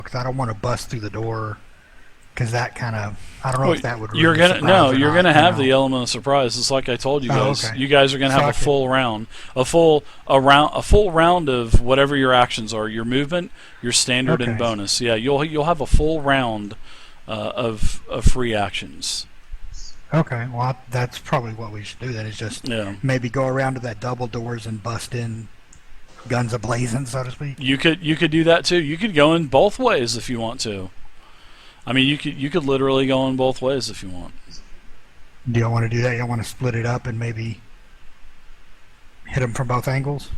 because I don't want to bust through the door. Because that kind of, I don't know Well, if that would ruin you're the gonna surprise no, or you're not. gonna have the element of surprise. It's like I told you Oh, guys. okay. You guys are gonna So have I a could. full round, a full round of whatever your actions are. Your movement, your standard, and Okay. bonus. Yeah, you'll have a full round of free actions. Okay. Well, that's probably what we should do. Then is just Yeah. maybe go around to that double doors and bust in, guns a blazing, so to speak. You could do that too. You could go in both ways if you want to. I mean, you could literally go in both ways if you want. Do you want to do that? You want to split it up and maybe hit them from both angles?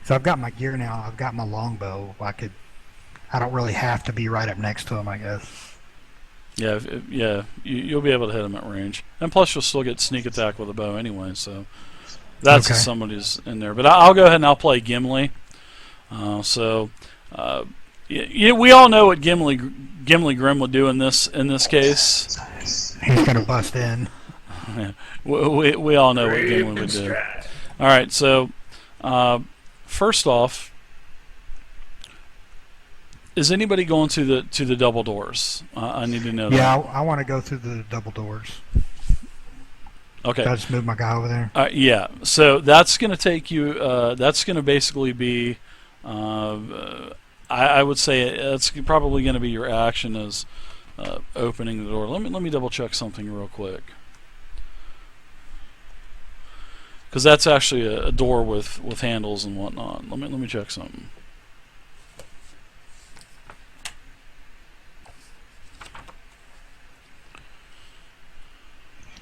So I've got my gear now. I've got my longbow. I don't really have to be right up next to him, I guess. Yeah, yeah. You'll be able to hit them at range, and plus you'll still get sneak attack with a bow anyway. So that's Okay. if somebody's in there. But I'll go ahead and I'll play Gimli. So we all know what Gimli Grim would do in this case. He's gonna bust in. We all know what Gimli would do. All right, so first off, is anybody going to the double doors? I need to know Yeah, that. I want to go through the double doors. Okay. Can I just move my guy over there? Yeah. So that's going to take you. That's going to basically be. I would say it's probably going to be your action as opening the door. Let me double check something real quick. Because that's actually a door with handles and whatnot. Let me check something.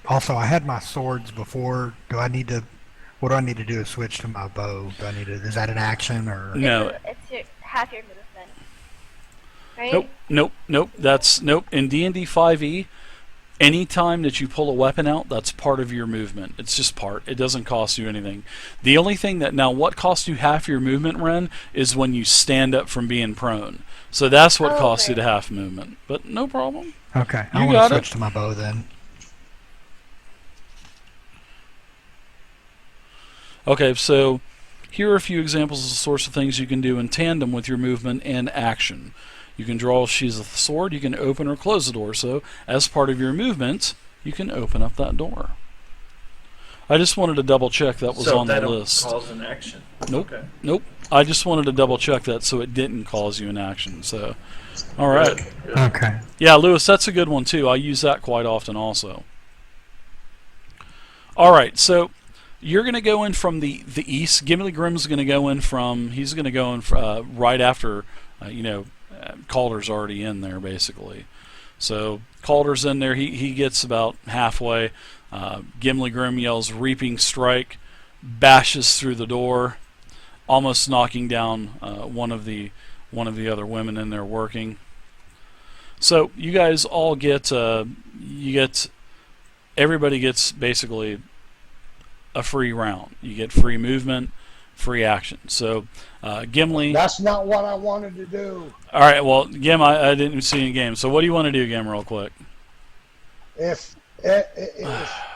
Also, I had my swords before. Do I need to? What do I need to do to switch to my bow? Do I need to? Is that an action or? No. Half your movement, right? Nope. That's nope. In D&D 5e, anytime that you pull a weapon out, that's part of your movement. It's just part. It doesn't cost you anything. The only thing what costs you half your movement, Ren, is when you stand up from being prone. So that's what costs you the half movement. But no problem. Okay, You I want got to it. switch to my bow then. Okay, so here are a few examples of the sorts of things you can do in tandem with your movement and action. You can draw a sheath of the sword, you can open or close the door, so as part of your movement, you can open up that door. I just wanted to double check that was on the list. So cause an action. Nope. Okay. Nope. I just wanted to double check that so it didn't cause you an action. So, all right. Good. Okay. Yeah, Lewis, that's a good one too. I use that quite often also. All right, so you're going to go in from the east. Gimli Grimm's going to go in from. He's going to go in right after. Calder's already in there basically. So Calder's in there. He gets about halfway. Gimli Grimm yells "Reaping Strike," bashes through the door, almost knocking down one of the other women in there working. So you guys all get everybody gets basically a free round. You get free movement, free action. So Gimli. That's not what I wanted to do. All right. Well, Gim, I didn't see any game. So what do you want to do, Gim, real quick? If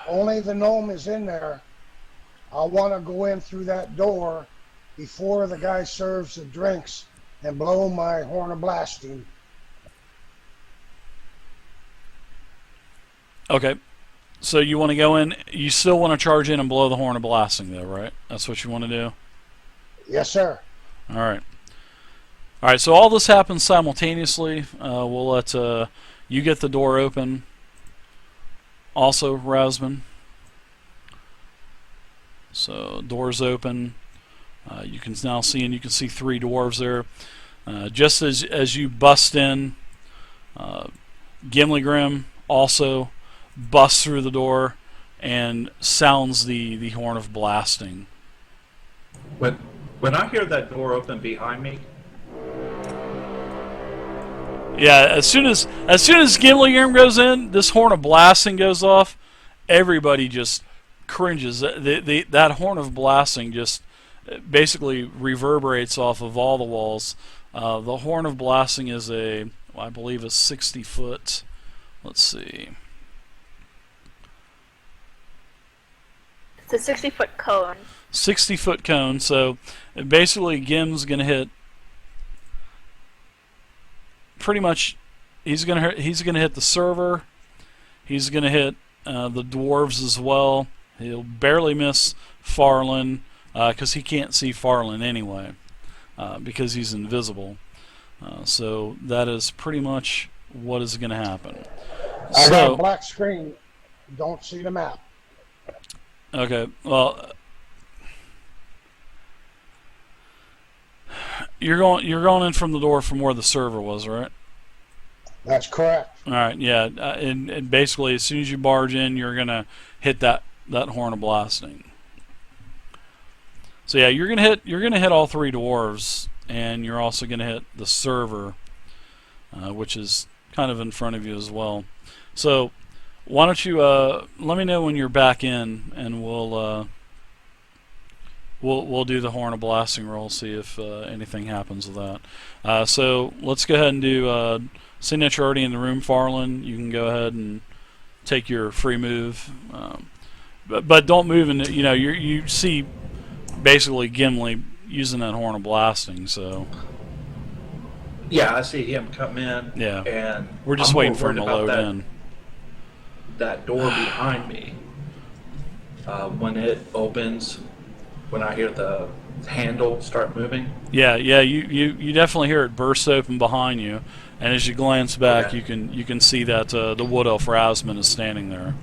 only the gnome is in there, I want to go in through that door before the guy serves the drinks and blow my horn of blasting. Okay. So you want to go in. You still want to charge in and blow the horn of blasting, though, right? That's what you want to do. Yes, sir. All right. All right. So all this happens simultaneously. We'll let you get the door open. Also, Rasman. So doors open. You can now see, and you can see 3 dwarves there. Just as you bust in, Gimli Grim also busts through the door and sounds the horn of blasting. When I hear that door open behind me, Yeah, as soon as Gimli Grim goes in, this horn of blasting goes off. Everybody just cringes. That horn of blasting just basically reverberates off of all the walls. The horn of blasting is I believe a 60-foot. Let's see. It's a 60-foot cone. 60-foot cone. So basically, Gim's gonna hit pretty much he's gonna hit the server. He's gonna hit the dwarves as well. He'll barely miss Farland because he can't see Farland anyway because he's invisible. So that is pretty much what is going to happen. I got a black screen. Don't see the map. Okay, well, you're going in from the door from where the server was, right? That's correct. All right, yeah, and basically as soon as you barge in, you're gonna hit that horn of blasting. So yeah, you're gonna hit all three dwarves, and you're also gonna hit the server, which is kind of in front of you as well. So why don't you let me know when you're back in, and we'll do the horn of blasting roll, see if anything happens with that. So let's go ahead and do. Seeing that you're already in the room, Farland, you can go ahead and take your free move, but don't move. You see basically Gimli using that horn of blasting. So Yeah, I see him come in. Yeah. And we're just I'm waiting more for him to worried load about in. that door behind me. When it opens, when I hear the handle start moving. Yeah, you definitely hear it burst open behind you, and as you glance back, Okay. you can see that the Wood Elf Rasman is standing there.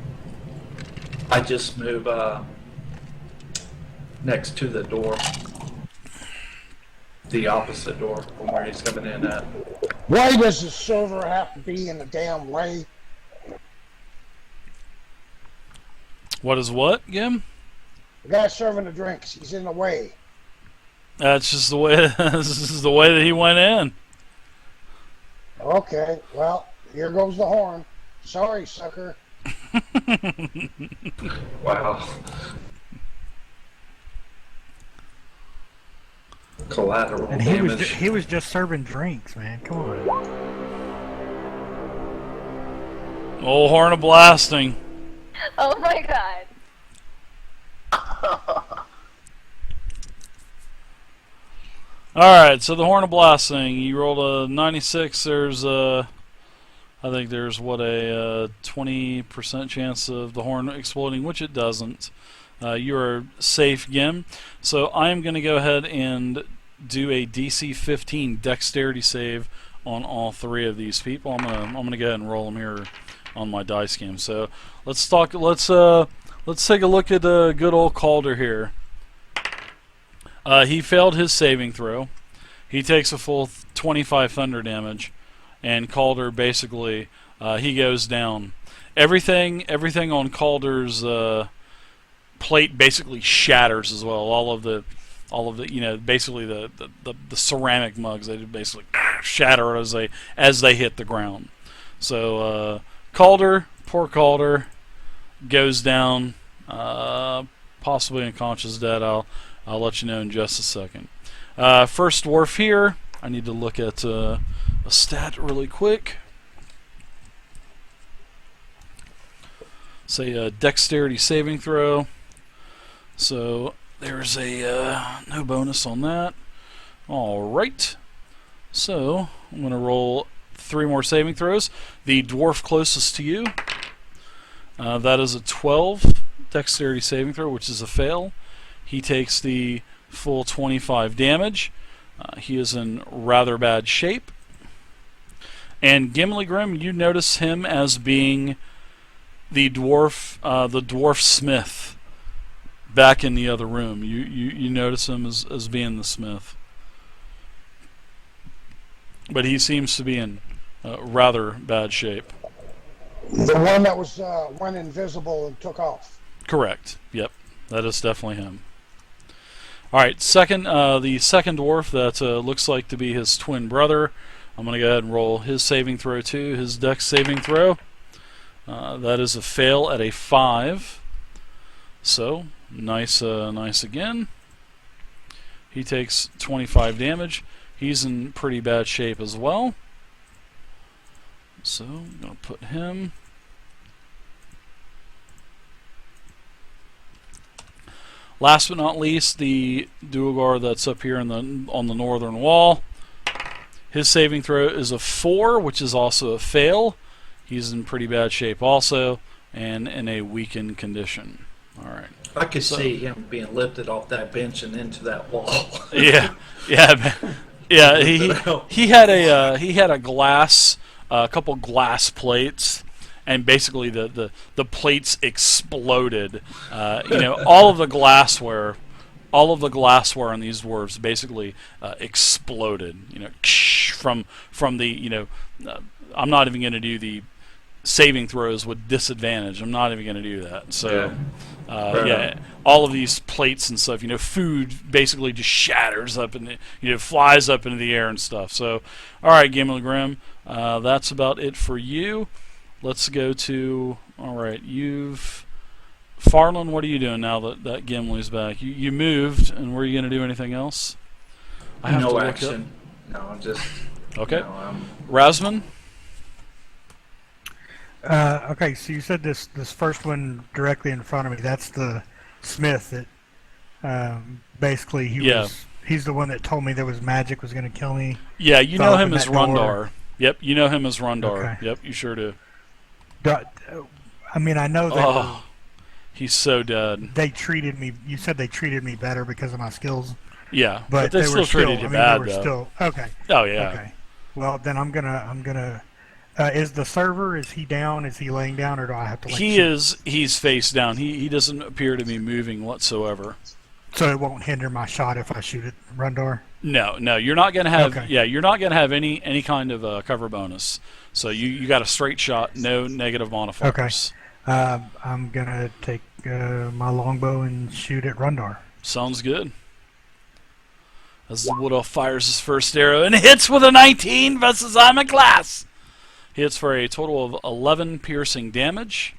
I just move next to the door, the opposite door from where he's coming in at. Why does the server have to be in the damn way? What is what, Gim? The guy serving the drinks, he's in the way. That's just the way. This is the way that he went in. Okay, well, here goes the horn. Sorry, sucker. Wow. Collateral And damage. he was just serving drinks, man. Come on. Old horn of blasting. Oh my god. All right, so the horn of blasting. You rolled a 96. There's I think there's what a 20% chance of the horn exploding, which it doesn't. You are safe, Gim. So I am going to go ahead and do a DC 15 dexterity save on all three of these people. I'm gonna go ahead and roll them here on my dice game. So let's take a look at good old Calder here. He failed his saving throw. He takes a full 25 thunder damage, and Calder basically he goes down. Everything on Calder's plate basically shatters as well. All of the basically the ceramic mugs, they basically shatter as they hit the ground. So Calder, poor Calder, goes down, possibly unconscious, dead. I'll let you know in just a second. First dwarf here. I need to look at a stat really quick. Say a dexterity saving throw. So there's a no bonus on that. All right. So I'm going to roll 3 more saving throws. The dwarf closest to you. That is a 12 dexterity saving throw, which is a fail. He takes the full 25 damage. He is in rather bad shape. And Gimli Grim, you notice him as being the dwarf smith back in the other room. You notice him as being the smith. But he seems to be in rather bad shape. The one that was went invisible and took off. Correct. Yep. That is definitely him. Alright, the second dwarf that looks like to be his twin brother. I'm going to go ahead and roll his saving throw too, his dex saving throw. That is a fail at a 5. So, nice again. He takes 25 damage. He's in pretty bad shape as well. So, I'm going to put him. Last but not least, the Duergar that's up here on the northern wall. His saving throw is a 4, which is also a fail. He's in pretty bad shape also, and in a weakened condition. All right. I could see him being lifted off that bench and into that wall. Yeah, yeah, yeah. He had a glass, a couple glass plates, and basically the plates exploded. All of the glassware. All of the glassware on these dwarves basically exploded. From the I'm not even going to do the saving throws with disadvantage. I'm not even going to do that. So, all of these plates and stuff. Food basically just shatters up and flies up into the air and stuff. So, all right, Gimli Grim, that's about it for you. Let's go to Farland, what are you doing now that Gimli's back? You moved, and were you going to do anything else? I have to look action. No, I'm just... Okay. Rasman? Okay, so you said this first one directly in front of me, that's the smith that basically he's the one that told me there was magic was going to kill me. Yeah, you know him as Rundar. Door. Yep, you know him as Rundar. Okay. Yep, you sure do. I mean, I know that he's so dead. they treated me. You said they treated me better because of my skills. Yeah, but they were still treated you bad, they were though. still okay. Oh yeah. Okay. Well, then I'm gonna. Is the server? Is he down? Is he laying down, or do I have to? He's face down. He doesn't appear to be moving whatsoever. So it won't hinder my shot if I shoot at Rundar. No, you're not gonna have. Okay. Yeah, you're not gonna have any kind of cover bonus. So you got a straight shot, no negative modifiers. Okay. I'm gonna take my longbow and shoot at Rundar. Sounds good. As the Wood Elf fires his first arrow and hits with a 19 versus armor class. He hits for a total of 11 piercing damage,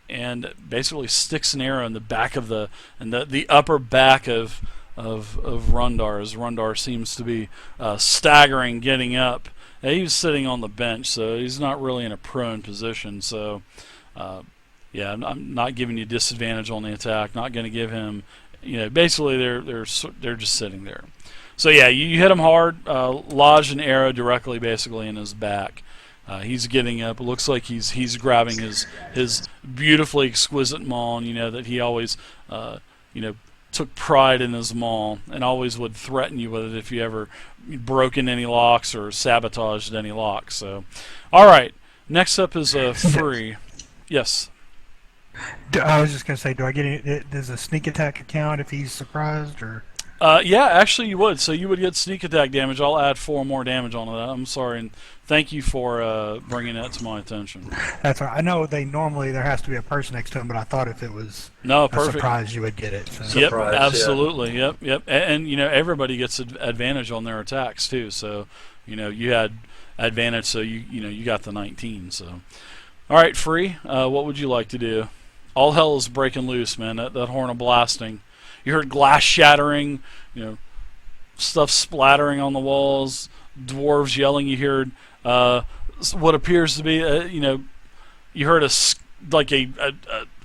and basically sticks an arrow in the back of the upper back of Rundar, as Rundar seems to be staggering, getting up. He was sitting on the bench, so he's not really in a prone position. So, I'm not giving you disadvantage on the attack. Not going to give him, basically they're just sitting there. So yeah, you hit him hard, lodge an arrow directly, basically in his back. He's getting up. It looks like he's grabbing his beautifully exquisite maul. That he always, took pride in his maul and always would threaten you with it if you ever broken any locks or sabotaged any locks. So, all right. Next up is Free. Yes. I was just gonna say, do I get any? Does a sneak attack account if he's surprised or? Yeah, actually you would. So you would get sneak attack damage. I'll add 4 more damage onto that. I'm sorry, and thank you for bringing that to my attention. That's all right. I know there has to be a person next to him, but I thought if it was a surprise, you would get it. So. Yep, Surprise, absolutely. Yeah. Yep. And everybody gets advantage on their attacks too. So you had advantage, so you got the 19. So, all right, Free. What would you like to do? All hell is breaking loose, man. That horn of blasting. You heard glass shattering, stuff splattering on the walls, dwarves yelling. You heard what appears to be, you heard a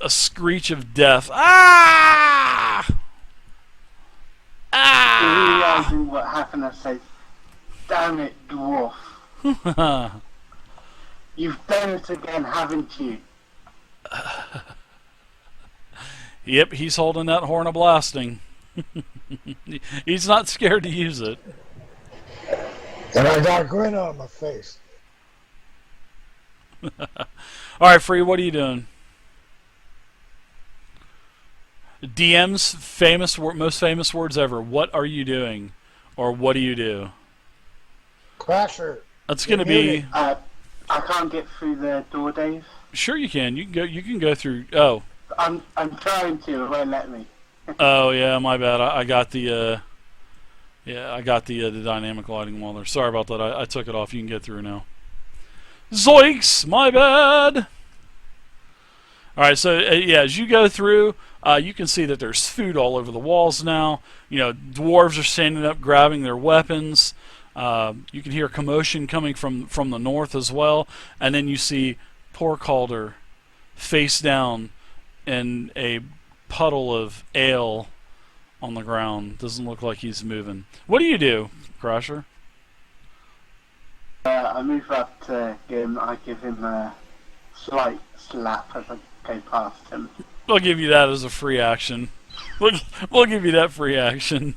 screech of death. Ah! Ah! Realizing what happened, I said, "Damn it, dwarf! You've done it again, haven't you?" Yep, he's holding that horn of blasting. He's not scared to use it. And I got a grin on my face. All right, Free, what are you doing? DM's most famous words ever. What are you doing? Or what do you do? Crasher. That's going to be... I can't get through the door, Dave. Sure you can. You can go through... Oh. I'm trying to. It won't let me. Oh yeah, my bad. I got the the dynamic lighting while there. Sorry about that. I took it off. You can get through now. Zoinks! My bad. All right. So as you go through, you can see that there's food all over the walls now. Dwarves are standing up, grabbing their weapons. You can hear commotion coming from the north as well, and then you see poor Calder face down in a puddle of ale on the ground. Doesn't look like he's moving. What do you do, Crasher? I move up to him. I give him a slight slap as I go past him. We'll give you that as a free action. We'll give you that free action.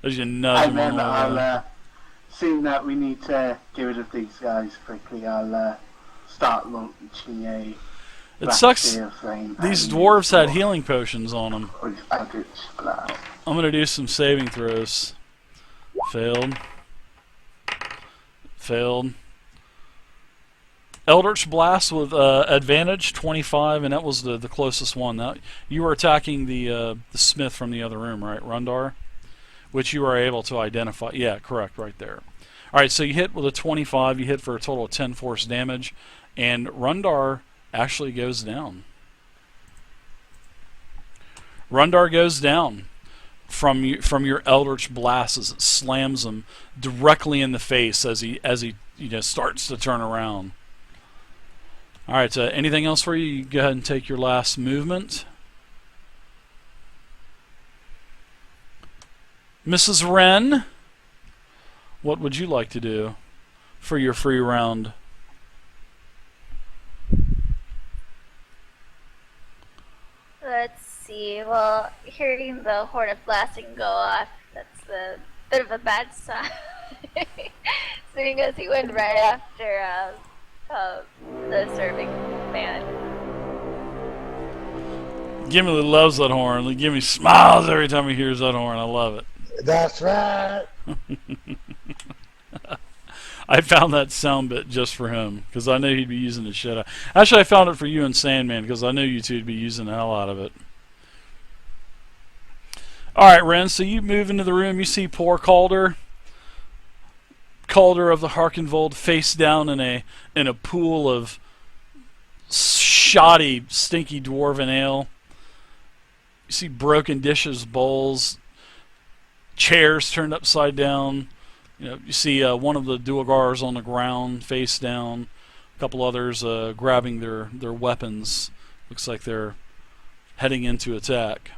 As you nudge And him then on the I'll, seeing that we need to get rid of these guys quickly, I'll start launching a It sucks. flame These and dwarves had use healing potions on them. with Eldritch Blast. I'm going to do some saving throws. Failed. Failed. Eldritch Blast with advantage 25, and that was the closest one. Now, you were attacking the smith from the other room, right, Rundar? Which you are able to identify. Yeah, correct, right there. Alright, so you hit with a 25, you hit for a total of 10 force damage, and Rundar actually goes down. Rundar goes down from your Eldritch Blast as it slams him directly in the face as he starts to turn around. Alright, anything else for you? You go ahead and take your last movement. Mrs. Wren, what would you like to do for your free round? Let's see. Well, hearing the horn of blasting go off, that's a bit of a bad sign. Seeing as he went right after the serving man. Gimli loves that horn. Gimli smiles every time he hears that horn. I love it. That's right. I found that sound bit just for him because I knew he'd be using the shit out. Actually, I found it for you and Sandman because I knew you two would be using the hell out of it. Alright, Ren, so you move into the room. You see poor Calder. Calder of the Harkenvold face down in a pool of shoddy, stinky dwarven ale. You see broken dishes, bowls, chairs turned upside down. You see one of the Duergars on the ground, face down. A couple others grabbing their weapons. Looks like they're heading into attack.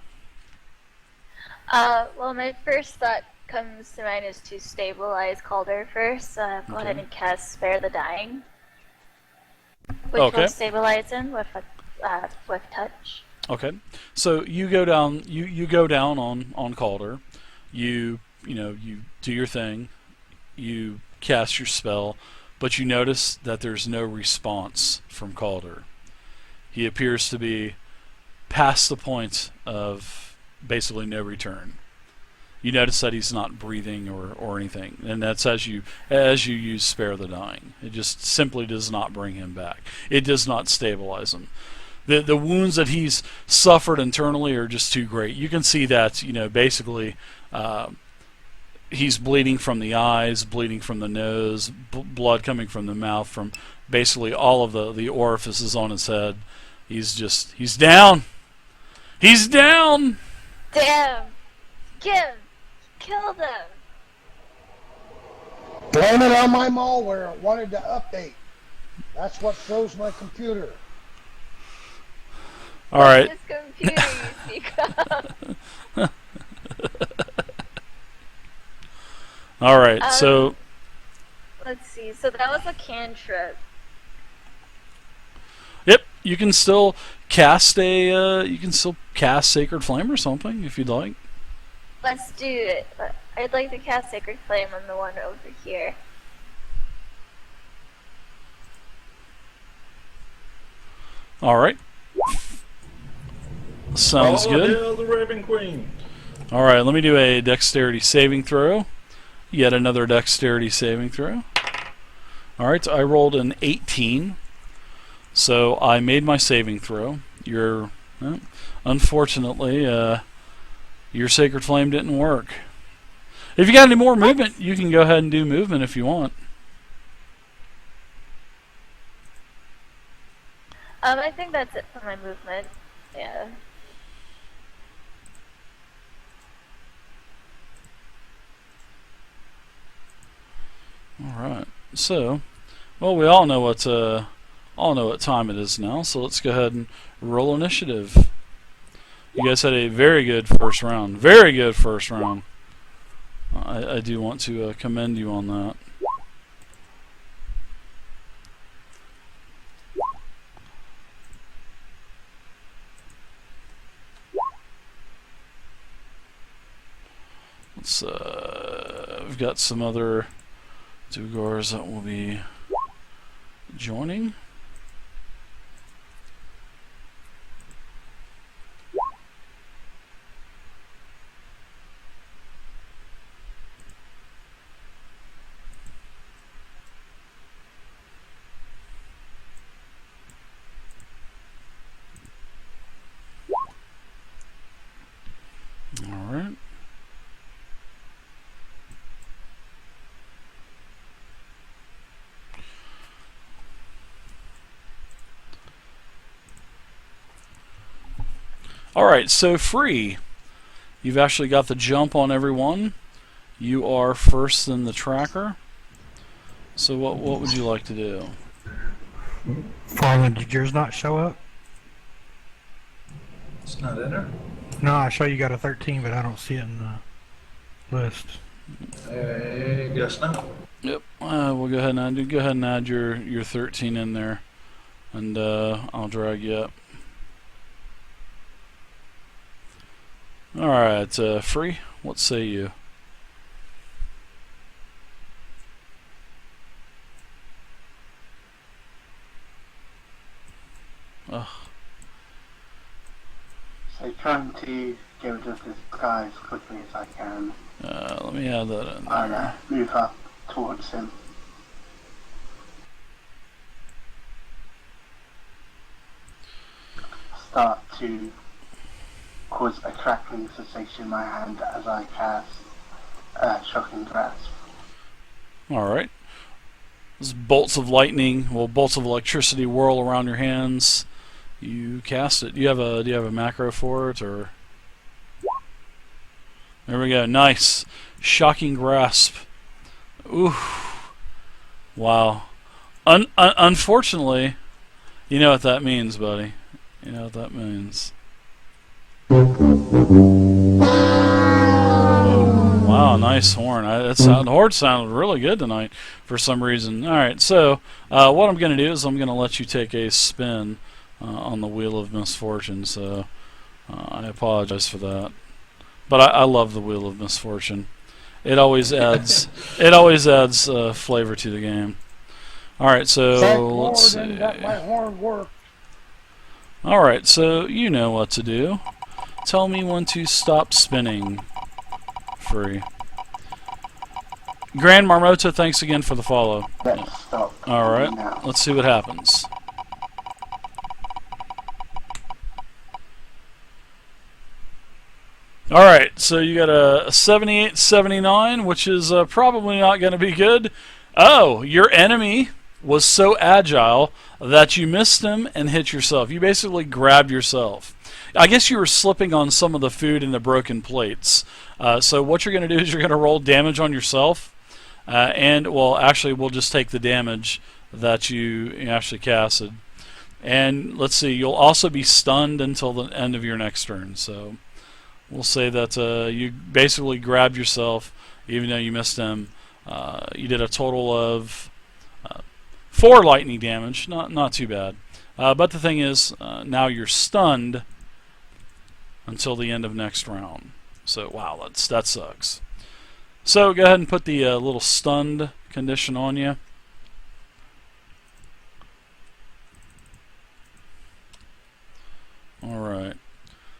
Well, my first thought comes to mind is to stabilize Calder first. Go ahead and cast Spare the Dying, which will stabilize him with touch. Okay, so you go down. You go down on Calder. You do your thing. You cast your spell, but you notice that there's no response from Calder. He appears to be past the point of basically no return. You notice that he's not breathing or anything, and that's as you use Spare the Dying. It just simply does not bring him back. It does not stabilize him. The wounds that he's suffered internally are just too great. You can see that basically he's bleeding from the eyes, bleeding from the nose, blood coming from the mouth, from basically all of the orifices on his head. He's down. He's down. Damn! Kill them! Blame it on my malware. It wanted to update. That's what froze my computer. All right. This computer you speak of. All right. So let's see. So that was a cantrip. yep, you can still cast Sacred Flame or something if you'd like. Let's do it. I'd like to cast Sacred Flame on the one over here. All right. Sounds good. Hail the Raven Queen. All right, let me do a dexterity saving throw. Yet another dexterity saving throw. All right, I rolled an 18. So I made my saving throw. Unfortunately, your Sacred Flame didn't work. If you got any more movement, you can go ahead and do movement if you want. I think that's it for my movement. Yeah. All right. So, well, we all know what time it is now. So let's go ahead and roll initiative. You guys had a very good first round. Very good first round. I do want to commend you on that. Let's, we've got some other Dugars that will be joining. All right. All right, so Free, you've actually got the jump on everyone. You are first in the tracker. So what would you like to do? Farland, did yours not show up? It's not in there. No, I show you got a 13, but I don't see it in the list. I guess not. Yep. We'll go ahead and add your 13 in there, and I'll drag you up. All right, Free. What say you? Ugh. So trying to get rid of this guy as quickly as I can. Let me add that in. And move up towards him. Start to cause a crackling sensation in my hand as I cast Shocking Grasp. All right. As bolts of lightning, well, bolts of electricity whirl around your hands. You cast it. Do you have a macro for it, or? There we go. Nice. Shocking Grasp. Ooh. Wow. Unfortunately, you know what that means, buddy. You know what that means. Wow, nice horn. The horn sounded really good tonight for some reason. All right, so what I'm going to do is I'm going to let you take a spin on the Wheel of Misfortune. So I apologize for that, but I love the Wheel of Misfortune. It always adds flavor to the game. All right, so let's see. That my horn worked. All right, so you know what to do. Tell me when to stop spinning. Free. Grand Marmota, thanks again for the follow. Let's stop. All right, Now. let's see what happens. All right, so you got a 78-79, which is probably not going to be good. Oh, your enemy was so agile that you missed him and hit yourself. You basically grabbed yourself. I guess you were slipping on some of the food in the broken plates. So what you're going to do is you're going to roll damage on yourself. And, well, actually, we'll just take the damage that you actually casted. And let's see, you'll also be stunned until the end of your next turn. So we'll say that you basically grabbed yourself, even though you missed him. You did a total of 4 lightning damage. Not too bad. But the thing is, now you're stunned until the end of next round. So, wow, that sucks. So, go ahead and put the little stunned condition on you. Alright.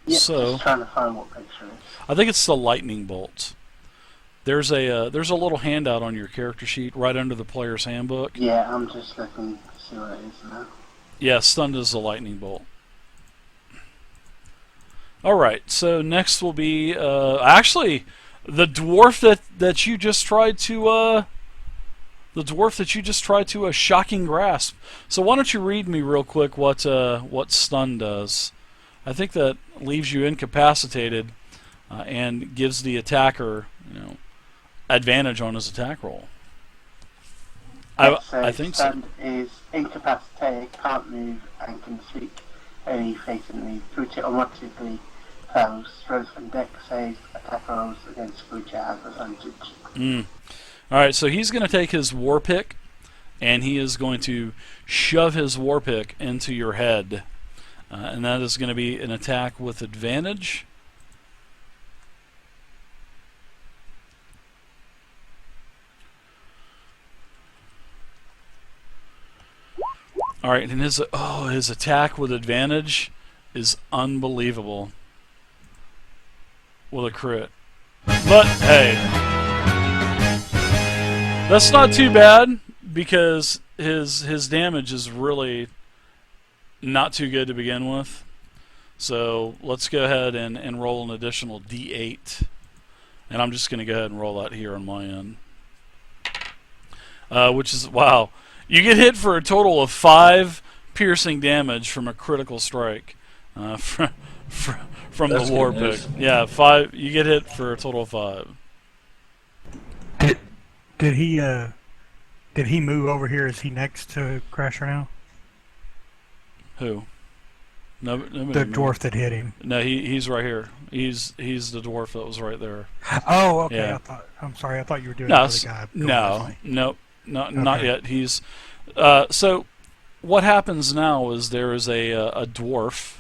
Yep, So, just trying to find what picture it is. I think it's the lightning bolt. There's a little handout on your character sheet right under the player's handbook. Yeah, I'm just looking to see what it is now. Yeah, stunned is the lightning bolt. Alright, so next will be actually the dwarf that you just tried to shocking grasp. So why don't you read me real quick what stun does? I think that leaves you incapacitated and gives the attacker, advantage on his attack roll. I think so. Stunned is incapacitated, can't move, and can speak only facingly. Put it automatically fails, throws and deck saves, attack rolls against creature has advantage. Alright, so he's going to take his war pick, and he is going to shove his war pick into your head. And that is going to be an attack with advantage. Alright, and his attack with advantage is unbelievable. With a crit. But, hey, that's not too bad, because his damage is really not too good to begin with. So let's go ahead and roll an additional d8. And I'm just going to go ahead and roll that here on my end. Which is, wow. You get hit for a total of 5 piercing damage from a critical strike. From That's the war good pick. news. Yeah, 5. You get hit for a total of 5. Did he move over here? Is he next to Crasher now? Who? No, The dwarf that hit him. No, he's right here. He's the dwarf that was right there. Oh, okay. Yeah. I'm sorry. I thought you were doing No, another guy. going this way. not Okay. yet. He's so. What happens now is there is a dwarf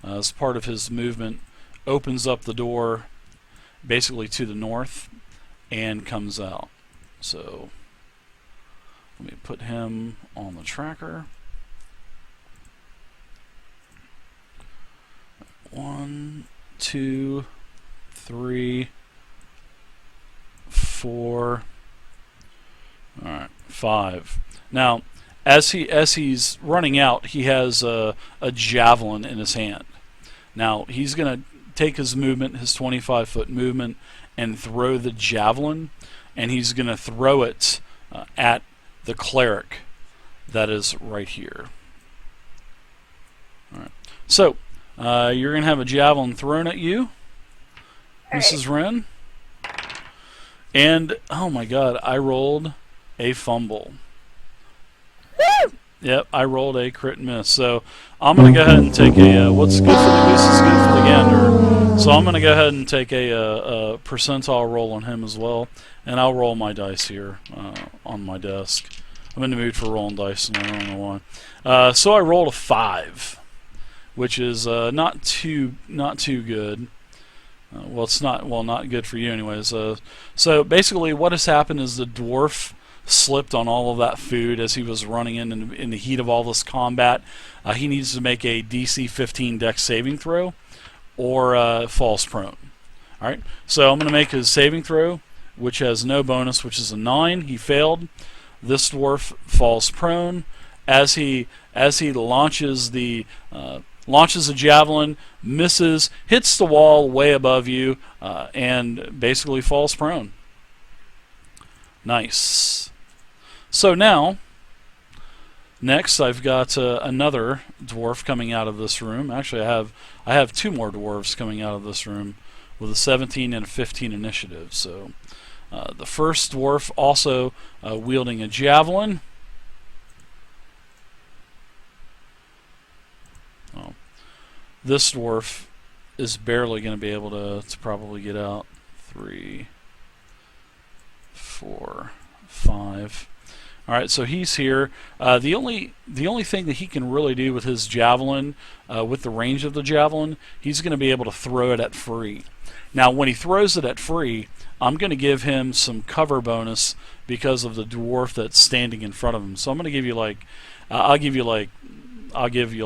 as part of his movement opens up the door, basically to the north, and comes out. So let me put him on the tracker. 1, 2, 3, 4. All right, 5. Now, as he's running out, he has a javelin in his hand. Now he's gonna take his movement, his 25-foot movement, and throw the javelin, and he's gonna throw it at the cleric that is right here. All right. So you're gonna have a javelin thrown at you, Mrs. Wren. And oh my God, I rolled a fumble. Yep, I rolled a crit miss. So I'm going to go ahead and take a what's good for the goose is good for the gander. So I'm going to go ahead and take a percentile roll on him as well, and I'll roll my dice here on my desk. I'm in the mood for rolling dice, and I don't know why. So I rolled a 5, which is not too good. Well, it's not good for you anyways. So basically, what has happened is the dwarf slipped on all of that food as he was running in the heat of all this combat. He needs to make a DC 15 Dex saving throw, or falls prone. All right. So I'm going to make his saving throw, which has no bonus, which is a 9. He failed. This dwarf falls prone as he launches the launches a javelin, misses, hits the wall way above you, and basically falls prone. Nice. So now, next I've got another dwarf coming out of this room. Actually, I have 2 more dwarves coming out of this room with a 17 and a 15 initiative. So the first dwarf also wielding a javelin. Oh, this dwarf is barely going to be able to probably get out. 3, 4, 5. All right, so he's here. The only thing that he can really do with his javelin, with the range of the javelin, he's going to be able to throw it at free. Now, when he throws it at free, I'm going to give him some cover bonus because of the dwarf that's standing in front of him. So I'm going to give you I'll give you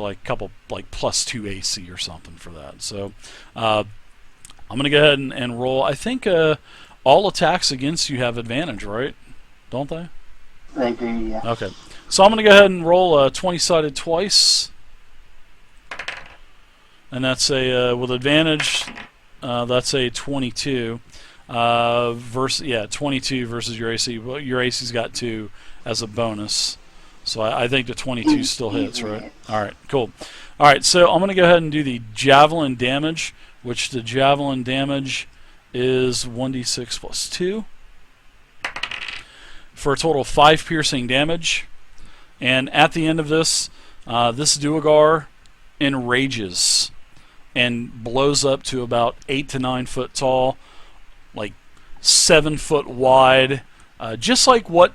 a couple +2 AC or something for that. So I'm going to go ahead and roll. I think all attacks against you have advantage, right? Don't they? They do, yeah. Okay. So I'm going to go ahead and roll 20-sided twice. And that's with advantage, that's a 22. 22 versus your AC. Well, your AC's got 2 as a bonus. So I think the 22 still hits, right? All right, cool. All right, so I'm going to go ahead and do the javelin damage, which the javelin damage is 1d6 plus 2. For a total of 5 piercing damage. And at the end of this, this Duergar enrages. and blows up to about 8 to 9 foot tall, like 7 foot wide, just like what